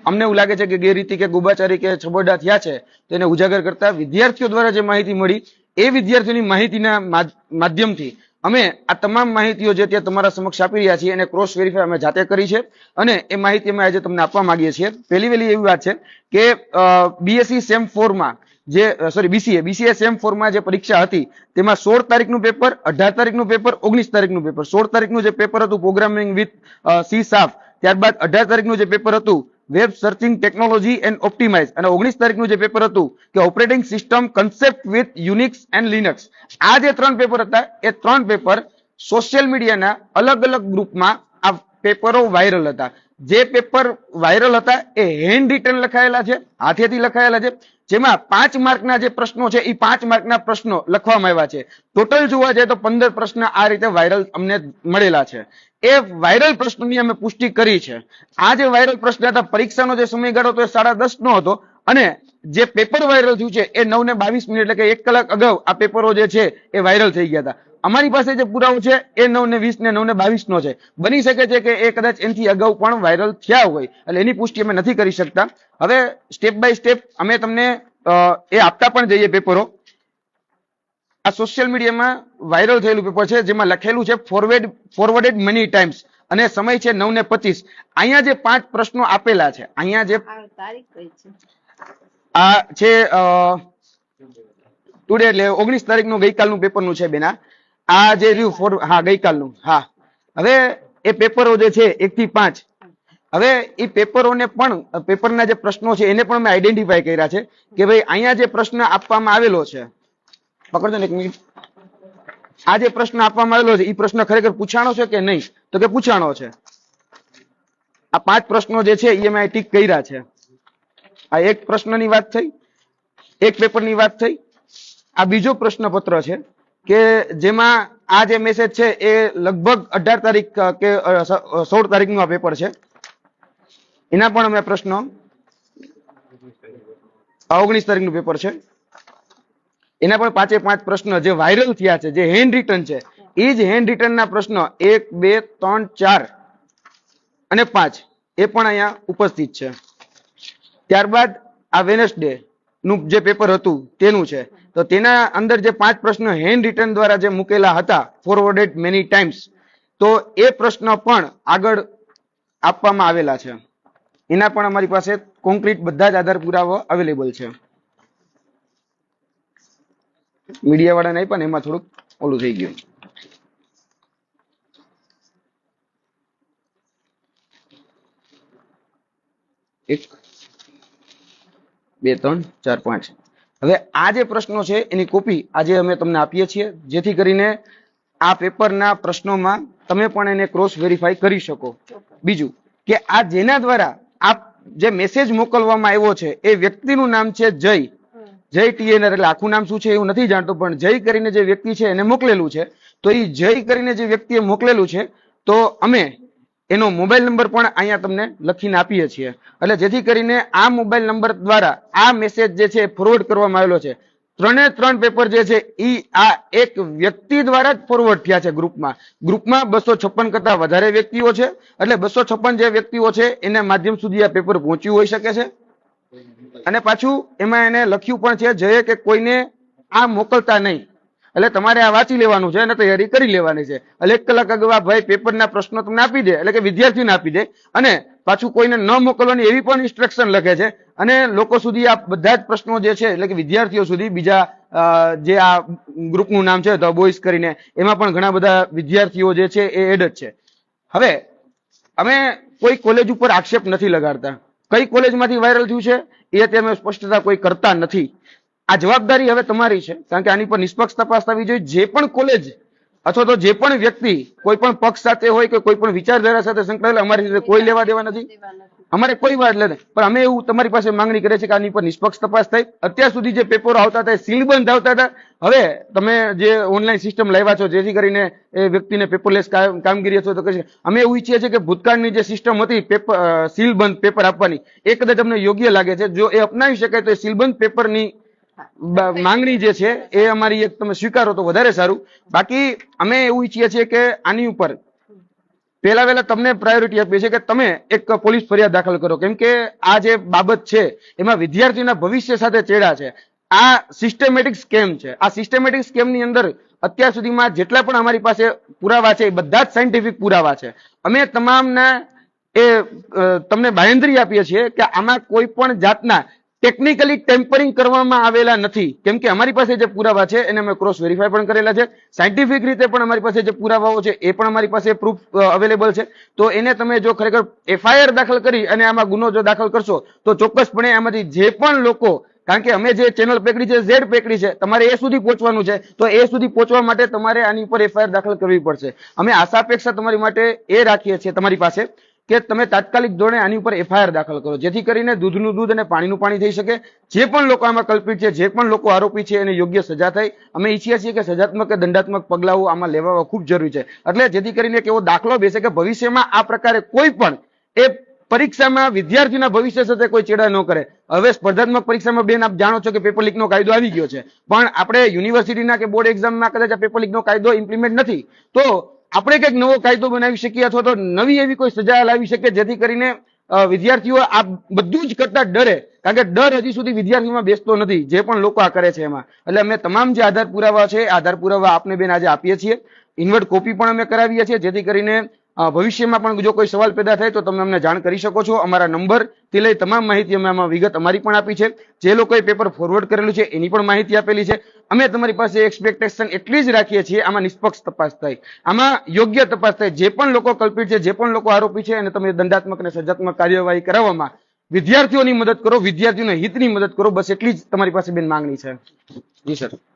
અમને એવું લાગે છે કે ગેરરીતિ કે ગોબાચારી કે છબરડા થયા છે તો એને ઉજાગર કરતા વિદ્યાર્થીઓ દ્વારા જે માહિતી મળી એ વિદ્યાર્થીઓની માહિતીના માધ્યમથી અમે આ તમામ માહિતીઓ જે ત્યાં તમારા સમક્ષ આપી રહ્યા છીએ એને ક્રોસ વેરીફાઈ અમે જાતે કરી છે અને એ માહિતી અમે આજે તમને આપવા માંગીએ છીએ. પહેલી એવી વાત છે કે બીએસસી સેમ 4 માં જે બીસીએ સેમ 4 માં જે પરીક્ષા હતી તેમાં 16 તારીખનું પેપર, 18 તારીખનું પેપર, 19 તારીખનું પેપર. 16 તારીખનું જે પેપર હતું પ્રોગ્રામિંગ વિથ સી શાર્પ, ત્યારબાદ 18 તારીખનું જે પેપર હતું web searching technology and optimise, અને 19 તારીખનું જે પેપર હતું કે operating system concept with Unix and Linux. આ જે 3 પેપર હતા એ 3 પેપર સોશિયલ મીડિયાના અલગ અલગ ગ્રુપમાં આ પેપરો વાયરલ હતા. જે પેપર વાયરલ હતા એ હેન્ડ રિટન લખાયેલા છે, હાથેથી લખાયેલા છે, જેમાં 5 માર્કના જે પ્રશ્નો છે એ 5 માર્કના પ્રશ્નો લખવામાં આવ્યા છે. ટોટલ જોવા જાય તો 15 પ્રશ્ન આ રીતે વાયરલ અમને મળેલા છે. એ વાયરલ પ્રશ્નોની અમે પુષ્ટિ કરી છે. આ જે વાયરલ પ્રશ્ન હતા પરીક્ષાનો જે સમયગાળો હતો એ 10:30 નો હતો અને જે પેપર વાયરલ થયું છે એ 9:22 એટલે કે 1 કલાક અગાઉ આ પેપરો જે છે એ વાયરલ થઈ ગયા હતા. અમારી પાસે જે પુરાવો છે એ 9:20 ને 9:22 નો છે. બની શકે છે કે એ કદાચ એનાથી અગાઉ પણ વાયરલ થયા હોય એટલે એની પુષ્ટિ અમે નથી કરી શકતા. હવે સ્ટેપ બાય સ્ટેપ અમે તમને એ આપતા પણ જઈએ પેપરો. આ સોશિયલ મીડિયામાં વાયરલ થયેલું પેપર છે જેમાં લખેલું છે ફોરવર્ડેડ મેની ટાઈમ્સ અને સમય છે 9:25. અહીંયા જે 5 પ્રશ્નો આપેલા છે, અહીંયા જે આ છે ટુડે એટલે 19 તારીખનું ગઈકાલનું પેપરનું છે બેના. આ જે રહ્યું હા ગઈકાલનું. હા, હવે એ પેપરો જે છે 1 થી 5, હવે એ પેપરોને પણ પેપરના જે પ્રશ્નો છે એને પણ અમે આઈડેન્ટિફાઈ કર્યા છે કે ભાઈ અહીંયા જે પ્રશ્ન આપવામાં આવેલો છે, પકડજો ને 1 મિનિટ. આ જે પ્રશ્ન આપવામાં આવેલો છે એ પ્રશ્ન ખરેખર પૂછાણો છે કે નહીં, તો કે પૂછાણો છે. આ 5 પ્રશ્નો જે છે એ અમે ટીક કર્યા છે. આ એક પ્રશ્નની વાત થઈ, એક પેપરની વાત થઈ. આ બીજો પ્રશ્નપત્ર છે કે જેમાં આ જે મેસેજ છે એ લગભગ 18 તારીખ કે 16 તારીખનું આ પેપર છે. એના પણ અમે પ્રશ્નો 19 તારીખનું પેપર છે. એના પણ 5 પ્રશ્ન જે વાયરલ થયા છે, જે હેન્ડ રિટન છે, એ જ હેન્ડ રિટન ના પ્રશ્નો 1, 2, 3, 4 અને 5 એ પણ અહીંયા ઉપસ્થિત છે. ત્યારબાદ આ વેનસડે નું જે પેપર હતું તેનું છે, તો તેના અંદર જે 5 પ્રશ્ન હેન્ડ રિટન દ્વારા જે મૂકેલા હતા ફોરવર્ડેડ મેની ટાઈમ્સ, તો એ પ્રશ્ન પણ આગળ આપવામાં આવેલા છે. એના પણ અમારી પાસે કોન્ક્રીટ બધા જ આધાર પુરાવા અવેલેબલ છે. મીડિયા વાળાને આપ્યા ને એમાં થોડુંક ઓલું થઈ ગયું. એક, 2, 3, 4, 5. હવે આ જે પ્રશ્નો છે એની કોપી આજે અમે તમને આપીએ છીએ જેથી કરીને આ પેપરના પ્રશ્નોમાં તમે પણ એને ક્રોસ વેરીફાઈ કરી શકો. બીજું કે આ જેના દ્વારા આ જે મેસેજ મોકલવામાં આવ્યો છે એ વ્યક્તિનું નામ છે જય ટીએનઆર, એટલે આખું નામ શું છે એવું નથી જાણતો, પણ જય કરીને જે વ્યક્તિ છે એને મોકલેલું છે. તો એ જય કરીને જે વ્યક્તિએ મોકલેલું છે તો અમે એનો મોબાઈલ નંબર પણ અહીંયા તમને લખીને આપીએ છીએ, એટલે જેથી કરીને આ મોબાઈલ નંબર દ્વારા આ મેસેજ જે છે ફોરવર્ડ કરવામાં આવેલો છે. 3 પેપર જે છે એ આ એક વ્યક્તિ દ્વારા જ ફોરવર્ડ થયા છે ગ્રુપમાં. 256 કરતા વધારે વ્યક્તિઓ છે, એટલે 256 જે વ્યક્તિઓ છે એના માધ્યમ સુધી આ પેપર પહોંચ્યું હોઈ શકે છે. અને પાછું એમાં એને લખ્યું પણ છે જયે કે કોઈને આ મોકલતા નહીં, એટલે તમારે આ વાંચી લેવાનું છે અને તૈયારી કરી લેવાની છે. એટલે 1 કલાક અગાઉ આ ભાઈ પેપરના પ્રશ્નો તમને આપી દે, એટલે કે વિદ્યાર્થીઓને આપી દે, અને પાછું કોઈને ન મોકલવાની એવી પણ ઇન્સ્ટ્રક્શન લખે છે. અને લોકો સુધી આ બધા જ પ્રશ્નો જે છે એટલે કે વિદ્યાર્થીઓ સુધી બીજા જે આ ગ્રુપનું નામ છે ધ બોયઝ કરીને, એમાં પણ ઘણા બધા વિદ્યાર્થીઓ જે છે એ એડ જ છે. હવે અમે કોઈ કોલેજ ઉપર આક્ષેપ નથી લગાડતા. કઈ કોલેજમાંથી વાયરલ થયું છે એ અત્યારે અમે સ્પષ્ટતા કોઈ કરતા નથી. આ જવાબદારી હવે તમારી છે, કારણ કે આની પર નિષ્પક્ષ તપાસ થવી જોઈએ. જે પણ કોલેજ અથવા તો જે પણ વ્યક્તિ કોઈ પણ પક્ષ સાથે હોય કે કોઈ પણ વિચારધારા સાથે સંકળાયેલા, અમારી સાથે કોઈ લેવા દેવા નથી, અમારે કોઈ વાત નથી. પણ અમે એવું તમારી પાસે માંગણી કરે છે કે આની પર નિષ્પક્ષ તપાસ થાય. અત્યાર સુધી જે પેપરો આવતા હતા સીલબંધ આવતા હતા, હવે તમે જે ઓનલાઈન સિસ્ટમ લાવ્યા છો જેથી કરીને એ વ્યક્તિને પેપરલેસ કામગીરી અથવા તો કરી, અમે એવું ઈચ્છીએ છીએ કે ભૂતકાળની જે સિસ્ટમ હતી પેપર સીલબંધ પેપર આપવાની, એ કદાચ અમને યોગ્ય લાગે છે. જો એ અપનાવી શકાય તો એ સીલબંધ પેપરની માંગણી જે છે એ અમારી એક તમે સ્વીકારો તો વધારે સારું. બાકી અમે એવું ઈચ્છીએ છીએ કે આની ઉપર પહેલા વહેલા તમને પ્રાયોરિટી આપીએ છીએ કે તમે એક પોલીસ ફરિયાદ દાખલ કરો, કેમ કે આ જે બાબત છે એમાં વિદ્યાર્થીના ભવિષ્ય સાથે ચેડા છે. આ સિસ્ટમેટિક સ્કેમ છે. આ સિસ્ટમેટિક સ્કેમની અંદર અત્યાર સુધીમાં જેટલા પણ અમારી પાસે પુરાવા છે એ બધા જ સાયન્ટિફિક પુરાવા છે. અમે તમામના તમને બાંહેધરી આપીએ છીએ કે આમાં કોઈ પણ જાતના ટેકનિકલી ટેમ્પરિંગ કરવામાં આવેલા નથી, કેમ કે અમારી પાસે જે પુરાવા છે એને અમે ક્રોસ વેરીફાઈ પણ કરેલા છે. સાયન્ટિફિક રીતે પણ અમારી પાસે જે પુરાવાઓ છે એ પણ અમારી પાસે પ્રૂફ અવેલેબલ છે. તો એને તમે જો ખરેખર એફઆઈઆર દાખલ કરી અને આમાં ગુનો જો દાખલ કરશો તો ચોક્કસપણે આમાંથી જે પણ લોકો, કારણ કે અમે જે ચેનલ પેકડી છે ઝેડ પેકડી છે, તમારે એ સુધી પહોંચવાનું છે, તો એ સુધી પહોંચવા માટે તમારે આની ઉપર એફઆઈઆર દાખલ કરવી પડશે. અમે આશા અપેક્ષા તમારી માટે એ રાખીએ છીએ તમારી પાસે કે તમે તાત્કાલિક ધોરણે આની ઉપર એફઆઈઆર દાખલ કરો, જેથી કરીને દૂધનું દૂધ અને પાણીનું પાણી થઈ શકે. જે પણ લોકો આમાં કલ્પિત છે, જે પણ લોકો આરોપી છે એને યોગ્ય સજા થાય. અમે ઈચ્છીએ છીએ કે સજાત્મક કે દંડાત્મક પગલાઓ આમાં લેવા ખૂબ જરૂરી છે, એટલે જેથી કરીને એક એવો દાખલો બેસે કે ભવિષ્યમાં આ પ્રકારે કોઈ પણ એ પરીક્ષામાં વિદ્યાર્થીના ભવિષ્ય સાથે કોઈ ચેડા ન કરે. હવે સ્પર્ધાત્મક પરીક્ષામાં બેન આપ જાણો છો કે પેપર લીકનો કાયદો આવી ગયો છે, પણ આપણે યુનિવર્સિટીના કે બોર્ડ એક્ઝામમાં કદાચ આ પેપર લીકનો કાયદો ઇમ્પ્લિમેન્ટ નથી, તો આપણે કંઈક નવો કાયદો બનાવી શકીએ અથવા તો નવી એવી કોઈ સજા લાવી શકીએ જેથી કરીને વિદ્યાર્થીઓ આ બધું જ કરતા ડરે, કારણ કે ડર હજી સુધી વિદ્યાર્થીઓમાં બેસતો નથી જે પણ લોકો આ કરે છે એમાં. એટલે અમે તમામ જે આધાર પુરાવા છે આધાર પુરાવા આપને બેન આજે આપીએ છીએ. ઇન્વર્ટ કોપી પણ અમે કરાવીએ છીએ, જેથી કરીને ભવિષ્યમાં પણ જો કોઈ સવાલ પેદા થાય તો તમે અમને જાણ કરી શકો છો. અમારા નંબર થી લઈ તમામ માહિતી અમે આમાં વિગત અમારી પણ આપી છે. જે લોકોએ પેપર ફોરવર્ડ કરેલું છે એની પણ માહિતી આપેલી છે. અમે તમારી પાસે એક્સપેક્ટેશન એટલી જ રાખીએ છીએ આમાં નિષ્પક્ષ તપાસ થાય, આમાં યોગ્ય તપાસ થાય. જે પણ લોકો કલ્પિત છે, જે પણ લોકો આરોપી છે અને તમે દંડાત્મક અને સજાત્મક કાર્યવાહી કરાવવામાં વિદ્યાર્થીઓની મદદ કરો, વિદ્યાર્થીઓના હિતની મદદ કરો, બસ એટલી જ તમારી પાસે બેન માંગણી છે. જી સર.